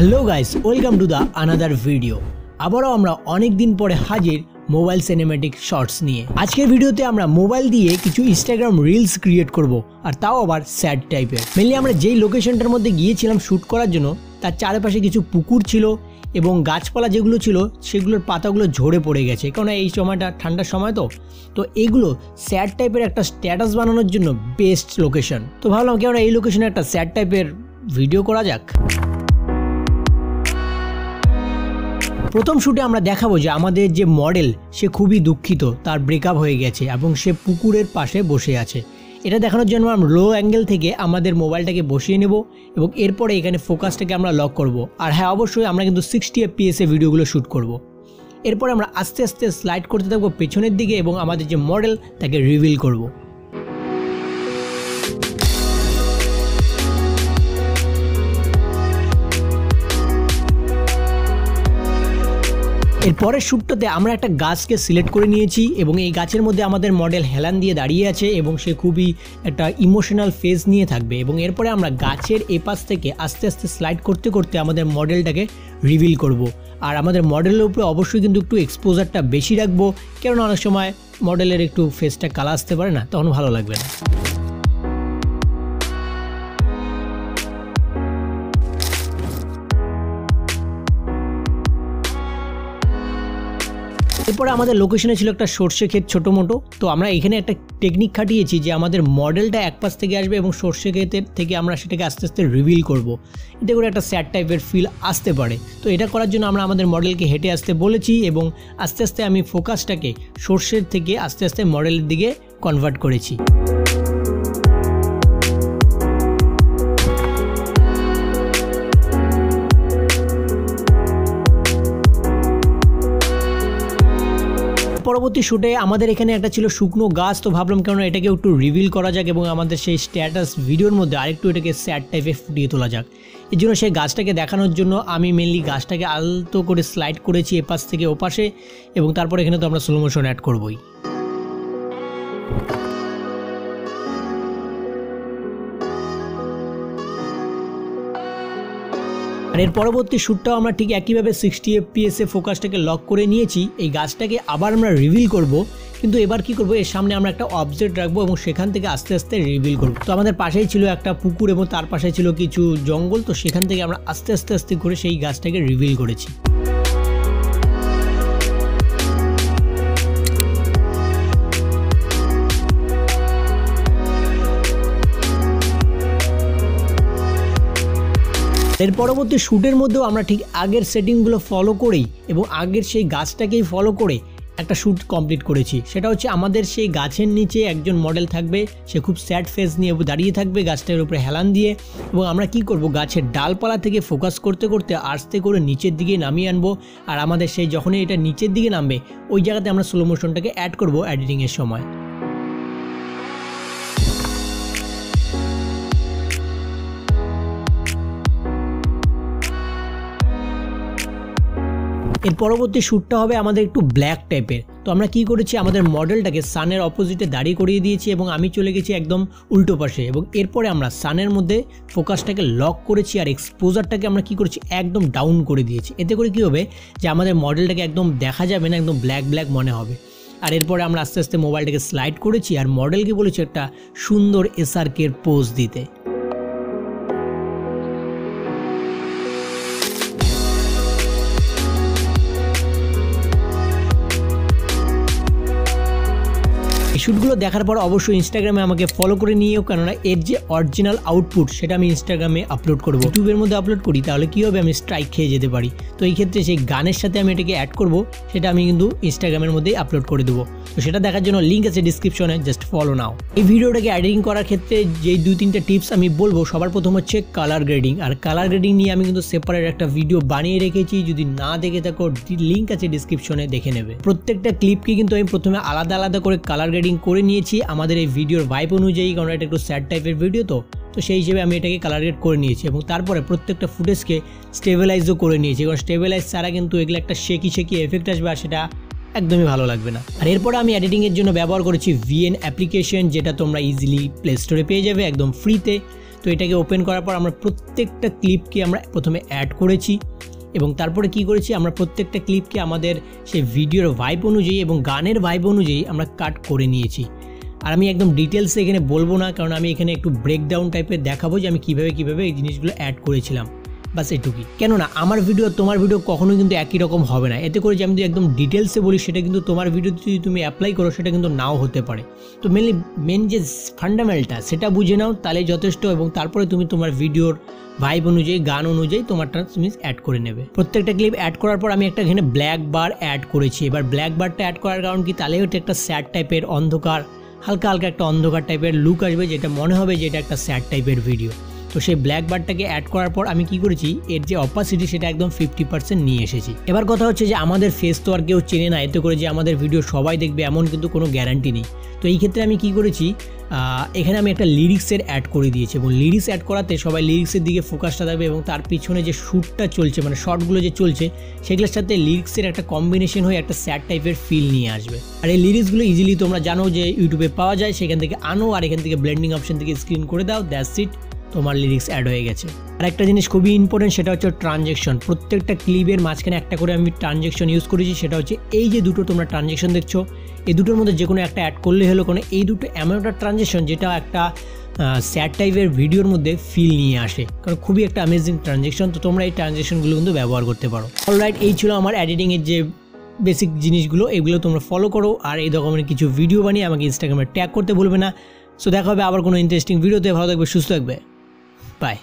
Hello guys, welcome to the another video. আবারও আমরা অনেক দিন পরে হাজির মোবাইল সিনেম্যাটিক শর্টস নিয়ে। আজকের ভিডিওতে আমরা মোবাইল দিয়ে কিছু ইনস্টাগ্রাম রিলস ক্রিয়েট করব, আর তাও আবার স্যাড টাইপের। মেনলি আমরা যেই লোকেশনটার মধ্যে গিয়েছিলাম শ্যুট করার জন্য, তার চারপাশে কিছু পুকুর ছিল এবং গাছপালা যেগুলো ছিল সেগুলোর পাতাগুলো ঝরে পড়ে গেছে, কারণ এই সময়টা ঠান্ডার সময়। তো এইগুলো স্যাড টাইপের একটা স্ট্যাটাস বানানোর জন্য বেস্ট লোকেশন। তো ভাবলাম কি আমরা এই লোকেশনে একটা স্যাড টাইপের ভিডিও করা যাক। প্রথম শ্যুটে আমরা দেখাবো যে আমাদের যে মডেল সে খুবই দুঃখিত, তার ব্রেকআপ হয়ে গেছে এবং সে পুকুরের পাশে বসে আছে। এটা দেখানোর জন্য আমরা লো অ্যাঙ্গেল থেকে আমাদের মোবাইলটাকে বসিয়ে নেব এবং এরপরে এখানে ফোকাসটাকে আমরা লক করব। আর হ্যাঁ, অবশ্যই আমরা কিন্তু 60 FPS এ ভিডিওগুলো শ্যুট করব। এরপরে আমরা আস্তে আস্তে স্লাইড করতে থাকবো পেছনের দিকে এবং আমাদের যে মডেল তাকে রিভিল করব। এর পরের শ্যুটটাতে আমরা একটা গাছকে সিলেক্ট করে নিয়েছি এবং এই গাছের মধ্যে আমাদের মডেল হেলান দিয়ে দাঁড়িয়ে আছে এবং সে খুবই একটা ইমোশনাল ফেজ নিয়ে থাকবে। এবং এরপরে আমরা গাছের এপাশ থেকে আস্তে আস্তে স্লাইড করতে করতে আমাদের মডেলটাকে রিভিল করব। আর আমাদের মডেলের উপরে অবশ্যই কিন্তু একটু এক্সপোজারটা বেশি রাখবো, কেননা অনেক সময় মডেলের একটু ফেসটা কালা আসতে পারে না, তখন ভালো লাগবে না। এরপরে আমাদের লোকেশনে ছিল একটা সর্ষে ক্ষেত ছোটো মোটো। তো আমরা এখানে একটা টেকনিক খাটিয়েছি যে আমাদের মডেলটা এক পাশ থেকে আসবে এবং সর্ষে ক্ষেতের থেকে আমরা সেটাকে আস্তে আস্তে রিভিল করব। এতে করে একটা স্যাড টাইপের ফিল আসতে পারে। তো এটা করার জন্য আমরা আমাদের মডেলকে হেঁটে আসতে বলেছি এবং আস্তে আস্তে আমি ফোকাসটাকে সর্ষের থেকে আস্তে আস্তে মডেলের দিকে কনভার্ট করেছি। পরবর্তী শ্যুটে আমাদের এখানে একটা ছিল শুকনো গাছ। তো ভাবলাম কেন এটাকে একটু রিভিল করা যাক এবং আমাদের সেই স্ট্যাটাস ভিডিওর মধ্যে আরেকটু এটাকে স্যাড টাইপে ফুটিয়ে তোলা যাক। এর জন্য সেই গাছটাকে দেখানোর জন্য আমি মেনলি গাছটাকে আলতো করে স্লাইড করেছি এপাশ থেকে ওপাশে এবং তারপর এখানে তো আমরা স্লো মোশন অ্যাড করবোই। আর এর পরবর্তী শ্যুটটাও আমরা ঠিক একইভাবে 60 FPS এ ফোকাসটাকে লক করে নিয়েছি। এই গাছটাকে আবার আমরা রিভিল করব, কিন্তু এবার কি করব, এর সামনে আমরা একটা অবজেক্ট রাখবো এবং সেখান থেকে আস্তে আস্তে রিভিল করব। তো আমাদের পাশেই ছিল একটা পুকুর এবং তার পাশে ছিল কিছু জঙ্গল। তো সেখান থেকে আমরা আস্তে আস্তে আস্তে করে সেই গাছটাকে রিভিল করেছি। এর পরবর্তী শ্যুটের মধ্যেও আমরা ঠিক আগের সেটিংগুলো ফলো করেই এবং আগের সেই গাছটাকেই ফলো করে একটা শ্যুট কমপ্লিট করেছি। সেটা হচ্ছে আমাদের সেই গাছের নিচে একজন মডেল থাকবে, সে খুব স্যাড ফেস নিয়ে দাঁড়িয়ে থাকবে গাছটার উপরে হেলান দিয়ে, এবং আমরা কি করব, গাছের ডালপালা থেকে ফোকাস করতে করতে আস্তে করে নিচের দিকে নামিয়ে আনবো। আর আমাদের সেই যখনই এটা নিচের দিকে নামবে ওই জায়গাতে আমরা স্লো মোশনটাকে অ্যাড করব এডিটিংয়ের সময়। এর পরবর্তী শ্যুটটা হবে আমাদের একটু ব্ল্যাক টাইপের। তো আমরা কি করেছি, আমাদের মডেলটাকে সানের অপোজিটে দাঁড়িয়ে করিয়ে দিয়েছি এবং আমি চলে গেছি একদম উল্টো পাশে এবং এরপরে আমরা সানের মধ্যে ফোকাসটাকে লক করেছি আর এক্সপোজারটাকে আমরা কি করেছি একদম ডাউন করে দিয়েছি। এতে করে কি হবে যে আমাদের মডেলটাকে একদম দেখা যাবে না, একদম ব্ল্যাক ব্ল্যাক মনে হবে। আর এরপরে আমরা আস্তে আস্তে মোবাইলটাকে স্লাইড করেছি আর মডেলকে বলেছি একটা সুন্দর SRK এর পোজ দিতে। শ্যুটগুলো দেখার পর অবশ্যই ইনস্টাগ্রামে আমাকে ফলো করে নিয়েও, কেননা এর যে অরিজিনাল আউটপুট সেটা আমি ইনস্টাগ্রামে আপলোড করবো। ইউটিউবের মধ্যে আপলোড করি তাহলে কী হবে, আমি স্ট্রাইক খেয়ে যেতে পারি। তো এই ক্ষেত্রে সেই গানের সাথে আমি এটাকে অ্যাড করব, সেটা আমি কিন্তু ইনস্টাগ্রামের মধ্যেই আপলোড করে দেবো। তো সেটা দেখার জন্য লিঙ্ক আছে ডিসক্রিপশনে, জাস্ট ফলো নাও। এই ভিডিওটাকে এডিটিং করার ক্ষেত্রে যেই 2-3টা টিপস আমি বলবো, সবার প্রথম হচ্ছে কালার গ্রেডিং। আর কালার গ্রেডিং নিয়ে আমি কিন্তু সেপারেট একটা ভিডিও বানিয়ে রেখেছি, যদি না দেখে থাকো লিঙ্ক আছে ডিসক্রিপশনে, দেখে নেবে। প্রত্যেকটা ক্লিপকে কিন্তু আমি প্রথমে আলাদা আলাদা করে কালার গ্রেডিং করে নিয়েছি আমাদের এই ভিডিওর ভাইব অনুযায়ী, কারণ এটা একটু স্যাড টাইপের ভিডিও। তো সেই হিসেবে আমি এটাকে কালার গ্রেড করে নিয়েছি এবং তারপরে প্রত্যেকটা ফুটেজকে স্টেবিলাইজও করে নিয়েছি, কারণ স্টেবিলাইজ ছাড়া কিন্তু এগুলো একটা শেকি এফেক্ট আসবে আর সেটা একদমই ভালো লাগবে না। আর এরপরে আমি এডিটিংয়ের জন্য ব্যবহার করেছি VN অ্যাপ্লিকেশন, যেটা তোমরা ইজিলি প্লে স্টোরে পেয়ে যাবে একদম ফ্রিতে। তো এটাকে ওপেন করার পর আমরা প্রত্যেকটা ক্লিপকে আমরা প্রথমে অ্যাড করেছি এবং তারপরে কি করেছি, আমরা প্রত্যেকটা ক্লিপকে আমাদের সেই ভিডিওর ভাইব অনুযায়ী এবং গানের ভাইব অনুযায়ী আমরা কাট করে নিয়েছি। আর আমি একদম ডিটেলসে এখানে বলবো না, কারণ আমি এখানে একটু ব্রেকডাউন টাইপের দেখাবো যে আমি কীভাবে এই জিনিসগুলো অ্যাড করেছিলাম, বাস এটুকুই। কেননা আমার ভিডিও তোমার ভিডিও কখনোই কিন্তু একই রকম হবে না। এতে করে যে আমি যদি একদম ডিটেলসে বলি সেটা কিন্তু তোমার ভিডিওতে যদি তুমি অ্যাপ্লাই করো সেটা কিন্তু নাও হতে পারে। তো মেন যে ফান্ডামেন্টালটা সেটা বুঝে নাও, তাহলে যথেষ্ট, এবং তারপরে তুমি তোমার ভিডিওর ভাইব অনুযায়ী গান অনুযায়ী তোমারটা তুমি অ্যাড করে নেবে। প্রত্যেকটা ক্লিপ অ্যাড করার পর আমি একটা এখানে ব্ল্যাক বার অ্যাড করেছি। এবার ব্ল্যাক বারটা অ্যাড করার কারণ কি, তাহলে ওটা একটা স্যাড টাইপের অন্ধকার, হালকা হালকা একটা অন্ধকার টাইপের লুক আসবে, যেটা মনে হবে যে এটা একটা স্যাড টাইপের ভিডিও। তো সেই ব্ল্যাক বারটাকে অ্যাড করার পর আমি কি করেছি, এর যে অপাসিটি সেটা একদম 50% নিয়ে এসেছি। এবার কথা হচ্ছে যে আমাদের ফেস তো আর কেউ চেনে না, এতে করে যে আমাদের ভিডিও সবাই দেখবে এমন কিন্তু কোনো গ্যারান্টি নেই। তো এই ক্ষেত্রে আমি কি করেছি, এখানে আমি একটা লিরিক্সের অ্যাড করে দিয়েছি এবং লিরিক্স অ্যাড করাতে সবাই লিরিক্সের দিকে ফোকাসটা থাকবে এবং তার পিছনে যে শ্যুটটা চলছে মানে শর্টগুলো যে চলছে সেগুলোর সাথে লিরিক্সের একটা কম্বিনেশন হয়ে একটা স্যাড টাইপের ফিল নিয়ে আসবে। আর এই লিরিক্সগুলো ইজিলি তোমরা জানো যে ইউটিউবে পাওয়া যায়, সেখান থেকে আনো আর এখান থেকে ব্লেন্ডিং অপশন থেকে স্ক্রিন করে দাও, দ্যাটস ইট, তোমার লিরিক্স অ্যাড হয়ে গেছে। আর একটা জিনিস খুবই ইম্পর্টেন্ট, সেটা হচ্ছে ট্রানজ্যাকশন। প্রত্যেকটা ক্লিপের মাঝখানে একটা করে আমি ট্রানজ্যাকশন ইউজ করেছি, সেটা হচ্ছে এই যে দুটো তোমরা ট্রানজ্যাকশন দেখছো, এই দুটোর মধ্যে যে কোনো একটা অ্যাড করলে হলো, কোনো এই দুটো এমন একটা ট্রানজ্যাকশন যেটা একটা স্যাড টাইপের ভিডিওর মধ্যে ফিল নিয়ে আসে, কারণ খুবই একটা অ্যামেজিং ট্রানজ্যাকশন। তো তোমরা এই ট্রানজ্যাকশনগুলো কিন্তু ব্যবহার করতে পারো। অলরাইট, এই ছিল আমার এডিটিংয়ের যে বেসিক জিনিসগুলো, এগুলো তোমরা ফলো করো। আর এই রকমের কিছু ভিডিও বানিয়ে আমাকে ইনস্টাগ্রামে ট্যাগ করতে ভুলবে না। সো দেখা হবে আবার কোনো ইন্টারেস্টিং ভিডিওতে। ভালো থাকবে, সুস্থ থাকবে, বাই।